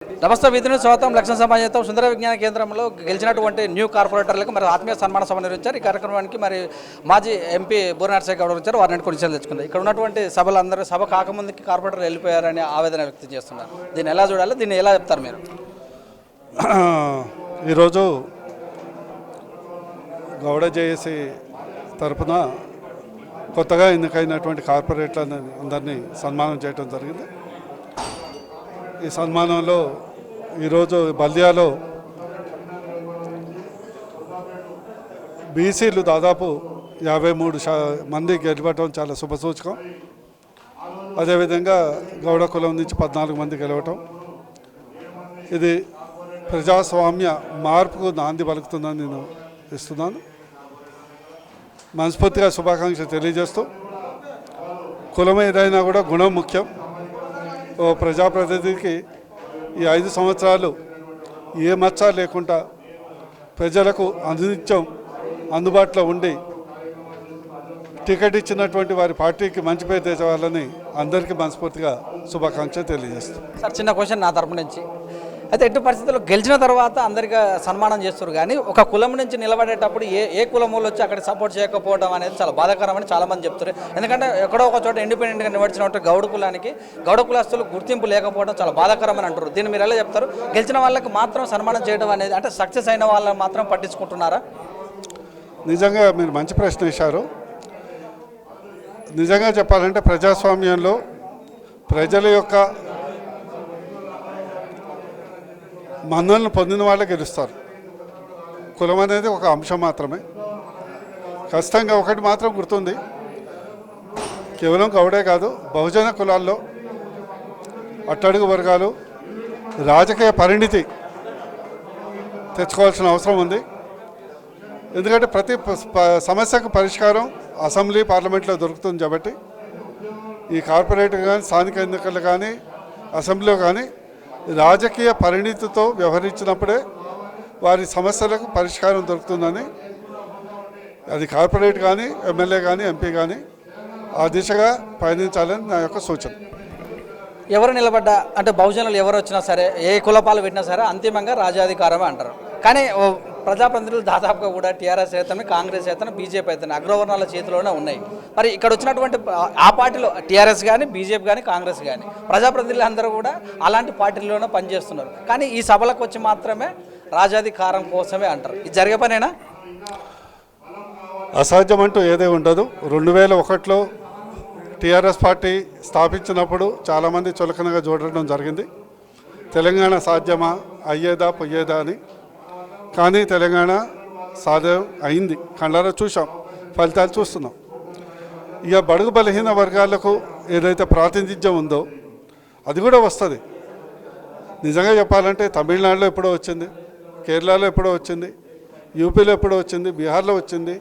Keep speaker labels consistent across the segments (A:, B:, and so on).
A: నమస్తే విధుని స్వాగతం. లక్ష్మ సమాజంతో సుందర విజ్ఞాన కేంద్రంలో గెలిచినటువంటి న్యూ కార్పొరేటర్లకు మరి ఆత్మీయ సన్మాన సభ నిర్వహించారు. ఈ కార్యక్రమానికి మరి మాజీ ఎంపీ బూరనరసయ్య గౌడ్ వచ్చారు. వారిని కొన్ని విషయాలు తెచ్చుకున్నారు. ఇక్కడ ఉన్నటువంటి సభలందరూ సభ కాకముందుకి కార్పొరేటర్ వెళ్ళిపోయారని ఆవేదన వ్యక్తం చేస్తున్నారు. దీన్ని ఎలా చూడాలి, దీన్ని ఎలా చెప్తారు మీరు?
B: ఈరోజు గౌడ జేఏసీ తరఫున కొత్తగా ఎన్నికైనటువంటి కార్పొరేట్లను అందరినీ సన్మానం చేయడం జరిగింది. ఈ సన్మానంలో ఈరోజు బల్దియాలో బీసీలు దాదాపు 53 మంది గెలవటం చాలా శుభసూచకం. అదేవిధంగా గౌడ కులం నుంచి 14 మంది గెలవటం, ఇది ప్రజాస్వామ్య మార్పుకు నాంది పలుకుతుందని నేను ఇస్తున్నాను. మనస్ఫూర్తిగా శుభాకాంక్షలు తెలియజేస్తూ, కులం ఏదైనా కూడా గుణం ముఖ్యం. ఓ ప్రజాప్రతినిధికి ఈ 5 సంవత్సరాలు ఏ మచ్చ లేకుండా ప్రజలకు అనునిత్యం అందుబాటులో ఉండి టికెట్ ఇచ్చినటువంటి వారి పార్టీకి మంచి పేరు తెచ్చేవాళ్ళని అందరికీ మనస్ఫూర్తిగా శుభాకాంక్షలు తెలియజేస్తాం.
A: సార్, చిన్న క్వశ్చన్ నా తరపు నుంచి. అయితే ఎట్టి పరిస్థితుల్లో గెలిచిన తర్వాత అందరికీ సన్మానం చేస్తారు, కానీ ఒక కులం నుంచి నిలబడేటప్పుడు ఏ కులం వాళ్ళు వచ్చి అక్కడ సపోర్ట్ చేయకపోవడం అనేది చాలా బాధాకరమని చాలామంది చెప్తారు. ఎందుకంటే ఎక్కడో ఒక చోట ఇండిపెండెంట్గా నిలబడినట్టు గౌడ కులానికి గౌడ కులస్తులు గుర్తింపు లేకపోవడం చాలా బాధాకరమని అంటారు. దీన్ని మీరు ఎలా చెప్తారు? గెలిచిన వాళ్ళకి మాత్రం సన్మానం చేయడం అనేది, అంటే సక్సెస్ అయిన వాళ్ళని మాత్రం పట్టించుకుంటున్నారా?
B: నిజంగా మీరు మంచి ప్రశ్న వేశారు. నిజంగా చెప్పాలంటే ప్రజాస్వామ్యంలో ప్రజల యొక్క మన్నలను పొందిన వాళ్ళే గెలుస్తారు. కులం అనేది ఒక అంశం మాత్రమే. ఖచ్చితంగా ఒకటి మాత్రం గుర్తుంది, కేవలం గౌడే కాదు, బహుజన కులాల్లో అట్టడుగు వర్గాలు రాజకీయ పరిణితి తెచ్చుకోవాల్సిన అవసరం ఉంది. ఎందుకంటే ప్రతి సమస్యకు పరిష్కారం అసెంబ్లీ పార్లమెంట్లో దొరుకుతుంది కాబట్టి ఈ కార్పొరేట్ కానీ స్థానిక ఎన్నికలు కానీ అసెంబ్లీలో కానీ రాజకీయ పరిణితితో వ్యవహరించినప్పుడే వారి సమస్యలకు పరిష్కారం దొరుకుతుందని, అది కార్పొరేట్ కానీ ఎమ్మెల్యే కానీ ఎంపీ కానీ ఆ దిశగా పయనించాలని నా యొక్క సూచన.
A: ఎవరు నిలబడ్డా, అంటే బహుజనులు ఎవరు వచ్చినా సరే, ఏ కులపాలు పెట్టినా సరే అంతిమంగా రాజాధికారమే అంటారు. కానీ ప్రజాప్రతినిధులు దాదాపుగా కూడా టీఆర్ఎస్ అయితేనే, కాంగ్రెస్ అయితేనే, బీజేపీ అయితేనే అగ్రవర్ణాల చేతిలోనే ఉన్నాయి. మరి ఇక్కడ వచ్చినటువంటి ఆ పార్టీలో టీఆర్ఎస్ కానీ, బీజేపీ కానీ, కాంగ్రెస్ కానీ ప్రజాప్రతినిధులు అందరూ కూడా అలాంటి పార్టీల్లోనే పనిచేస్తున్నారు. కానీ ఈ సభలకు వచ్చి మాత్రమే రాజాధికారం కోసమే అంటారు. ఇది జరిగే పనేనా?
B: అసాధ్యం అంటూ ఏదే ఉండదు. 2001లో టీఆర్ఎస్ పార్టీ స్థాపించినప్పుడు చాలామంది చులకనగా చూడడం జరిగింది. తెలంగాణ సాధ్యమా, అయ్యేదా పొయ్యేదా అని. కానీ తెలంగాణ సాధ్యం అయింది, కళ్ళారా చూసాం, ఫలితాలు చూస్తున్నాం. ఇక బడుగు బలహీన వర్గాలకు ఏదైతే ప్రాతినిధ్యం ఉందో అది కూడా వస్తుంది. నిజంగా చెప్పాలంటే తమిళనాడులో ఎప్పుడో వచ్చింది, కేరళలో ఎప్పుడో వచ్చింది, యూపీలో ఎప్పుడో వచ్చింది, బీహార్లో వచ్చింది,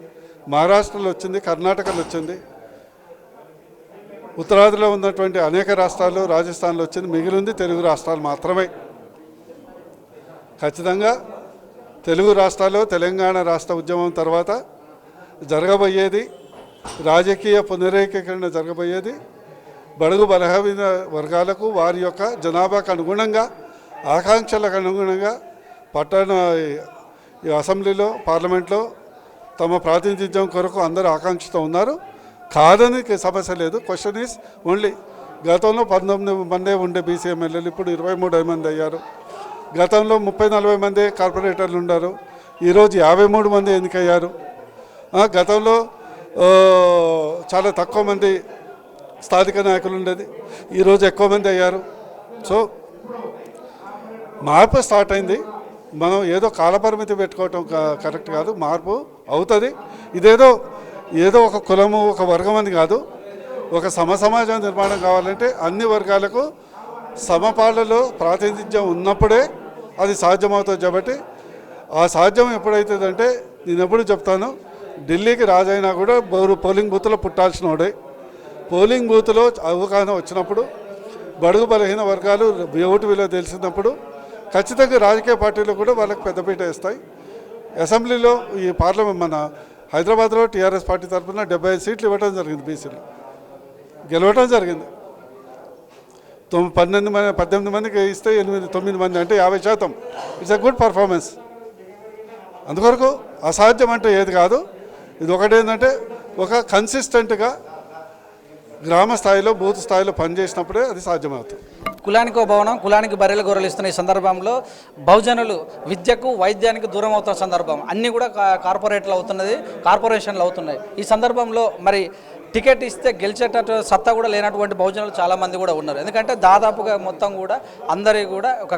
B: మహారాష్ట్రలో వచ్చింది, కర్ణాటకలో వచ్చింది, ఉత్తరాదిలో ఉన్నటువంటి అనేక రాష్ట్రాల్లో, రాజస్థాన్లో వచ్చింది. మిగిలింది తెలుగు రాష్ట్రాలు మాత్రమే. ఖచ్చితంగా తెలుగు రాష్ట్రాల్లో తెలంగాణ రాష్ట్ర ఉద్యమం తర్వాత జరగబోయేది, రాజకీయ పునరేకీకరణ జరగబోయేది బడుగు బలహీన వర్గాలకు వారి యొక్క జనాభాకు అనుగుణంగా, ఆకాంక్షలకు అనుగుణంగా పట్టణ అసెంబ్లీలో, పార్లమెంట్లో తమ ప్రాతినిధ్యం కొరకు అందరూ ఆకాంక్షతో ఉన్నారు. కాదని సమస్య లేదు. క్వశ్చన్ ఈజ్ ఓన్లీ, గతంలో 19 మందే ఉండే బీసీ ఎమ్మెల్యేలు ఇప్పుడు 23 మంది అయ్యారు. గతంలో 30-40 మంది కార్పొరేటర్లు ఉన్నారు, ఈరోజు 53 మంది ఎన్నికయ్యారు. గతంలో చాలా తక్కువ మంది స్థానిక నాయకులు ఉండేది, ఈరోజు ఎక్కువ మంది అయ్యారు. సో మార్పు స్టార్ట్ అయింది. మనం ఏదో కాలపరిమితి పెట్టుకోవటం కరెక్ట్ కాదు. మార్పు అవుతుంది. ఏదో ఒక కులము, ఒక వర్గం అని కాదు. ఒక సమాజం నిర్మాణం కావాలంటే అన్ని వర్గాలకు సమపాలలో ప్రాతినిధ్యం ఉన్నప్పుడే అది సాధ్యమవుతుంది. కాబట్టి ఆ సాధ్యం ఎప్పుడైతుందంటే, నేను ఎప్పుడు చెప్తాను, ఢిల్లీకి రాజైనా కూడా పోలింగ్ బూత్లో పుట్టాల్సిన వాడే. పోలింగ్ బూత్లో అవగాహన వచ్చినప్పుడు, బడుగు బలహీన వర్గాలు ఓటు విలువ తెలిసినప్పుడు ఖచ్చితంగా రాజకీయ పార్టీలు కూడా వాళ్ళకి పెద్దపీట ఇస్తాయి. అసెంబ్లీలో ఈ పార్లమెంట్ మన హైదరాబాద్లో టీఆర్ఎస్ పార్టీ తరఫున 75 సీట్లు ఇవ్వడం జరిగింది, బీసీలు గెలవడం జరిగింది. 18 మందికి ఇస్తే 9 మంది అంటే 50%. It's a good performance. అందుకొరకు అసాధ్యం అంటే ఏది కాదు. ఇది ఒకటేంటంటే ఒక కన్సిస్టెంట్గా గ్రామ స్థాయిలో బూత్ స్థాయిలో పనిచేసినప్పుడే అది సాధ్యమవుతుంది.
A: కులానికో భవనం కులానికి బర్రెలు గొర్రెలు ఇస్తున్న ఈ సందర్భంలో బహుజనులు విద్యకు వైద్యానికి దూరం అవుతున్న సందర్భం అన్నీ కూడా కార్పొరేట్లు అవుతున్నది, కార్పొరేషన్లు అవుతున్నాయి. ఈ సందర్భంలో మరి టికెట్ ఇస్తే గెలిచేటట్టు సత్తా కూడా లేనటువంటి బహుజనులు చాలామంది కూడా ఉన్నారు. ఎందుకంటే దాదాపుగా మొత్తం కూడా అందరి కూడా ఒక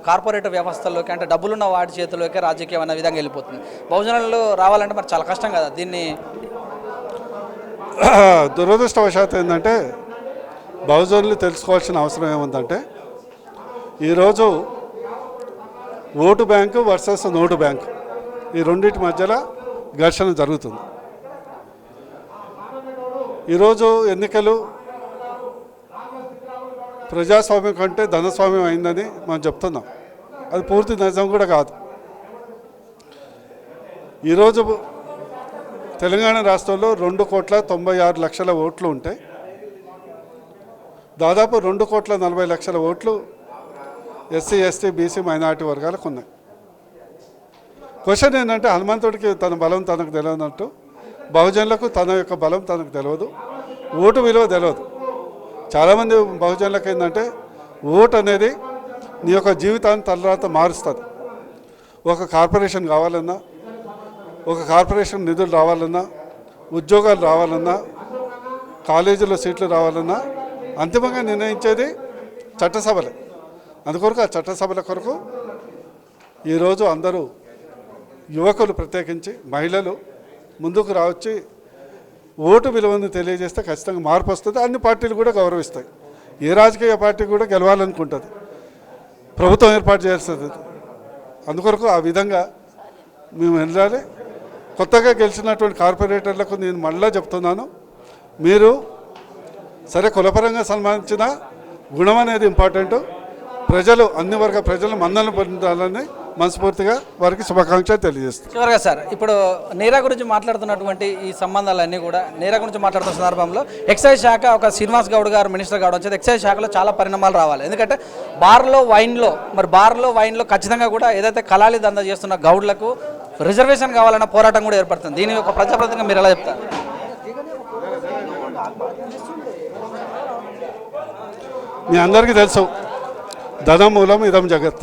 A: కార్పొరేట్ వ్యవస్థలోకి అంటే డబ్బులున్న వాడి చేతిలోకి రాజకీయం అనే విధంగా వెళ్ళిపోతుంది. బహుజనులు రావాలంటే మరి చాలా కష్టం కదా. దీన్ని
B: దురదృష్టవశాత్తు ఏంటంటే బహుజనులు తెలుసుకోవాల్సిన అవసరం ఏముందంటే ఈరోజు vote bank versus note bank ఈ రెండింటి మధ్యలో ఘర్షణ జరుగుతుంది. ఈరోజు ఎన్నికలు ప్రజాస్వామ్యం కంటే ధనస్వామ్యం అయిందని మనం చెప్తున్నాం. అది పూర్తి నిజం కూడా కాదు. ఈరోజు తెలంగాణ రాష్ట్రంలో 2,96,00,000 ఓట్లు ఉంటాయి. దాదాపు 2,40,00,000 ఓట్లు ఎస్సీ ఎస్టీ బీసీ మైనారిటీ వర్గాలకు ఉన్నాయి. క్వశ్చన్ ఏంటంటే హనుమంతుడికి తన బలం తనకు తెలియనట్టు బహుజనులకు తన యొక్క బలం తనకు తెలియదు, ఓటు విలువ తెలియదు. చాలామంది బహుజనులకు ఏంటంటే ఓటు అనేది నీ యొక్క జీవితాన్ని తర్వాత మారుస్తుంది. ఒక కార్పొరేషన్ కావాలన్నా, ఒక కార్పొరేషన్ నిధులు రావాలన్నా, ఉద్యోగాలు రావాలన్నా, కాలేజీలో సీట్లు రావాలన్నా అంతిమంగా నిర్ణయించేది చట్టసభలే. అందుకొరకు ఆ చట్టసభల కొరకు ఈరోజు అందరూ యువకులు ప్రత్యేకించి మహిళలు ముందుకు రావచ్చి ఓటు విలువను తెలియజేస్తే ఖచ్చితంగా మార్పు వస్తుంది. అన్ని పార్టీలు కూడా గౌరవిస్తాయి. ఏ రాజకీయ పార్టీ కూడా గెలవాలనుకుంటుంది, ప్రభుత్వం ఏర్పాటు చేస్తుంది. అందుకొరకు ఆ విధంగా మేము వెళ్ళాలి. కొత్తగా గెలిచినటువంటి కార్పొరేటర్లకు నేను మళ్ళా చెప్తున్నాను, మీరు సరే కులపరంగా సన్మానించిన గుణం అనేది ఇంపార్టెంట్. ప్రజలు అన్ని వర్గ ప్రజలు మన్నలను పొందాలని మనస్ఫూర్తిగా వారికి శుభాకాంక్షలు తెలియజేస్తాను.
A: చివరిగా సార్, ఇప్పుడు నీరా గురించి మాట్లాడుతున్నటువంటి ఈ సంబంధాలన్నీ కూడా నీరా గురించి మాట్లాడుతున్న సందర్భంలో ఎక్సైజ్ శాఖ ఒక శ్రీనివాస్ గౌడ్ గారు మినిస్టర్ కావడం వచ్చేది ఎక్సైజ్ శాఖలో చాలా పరిణామాలు రావాలి. ఎందుకంటే బార్లో వైన్లో ఖచ్చితంగా కూడా ఏదైతే కలాలి దందా చేస్తున్న గౌడ్లకు రిజర్వేషన్ కావాలన్న పోరాటం కూడా ఏర్పడుతుంది. దీని ఒక ప్రజాప్రతినిధిగా మీరు ఎలా చెప్తారు?
B: మీ అందరికీ తెలుసు, ధనం మూలం ఇదం జగత్.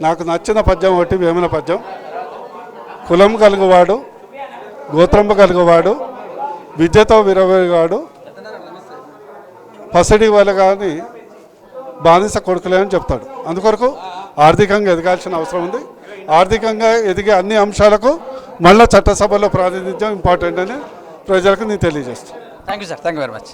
B: నాకు నచ్చిన పద్యం ఒకటి వేమన పద్యం. కులం కలుగువాడు, గోత్రంబ కలుగువాడు, విద్యతో విరవేవాడు, పసిడి వల్ల కానీ బానిస కొడుకులే అని చెప్తాడు. అందుకొరకు ఆర్థికంగా ఎదగాల్సిన అవసరం ఉంది. ఆర్థికంగా ఎదిగే అన్ని అంశాలకు మళ్ళీ చట్టసభలో ప్రాతినిధ్యం ఇంపార్టెంట్ అని ప్రజలకు నేను తెలియజేస్తాను.
A: Thank you sir, thank you very much.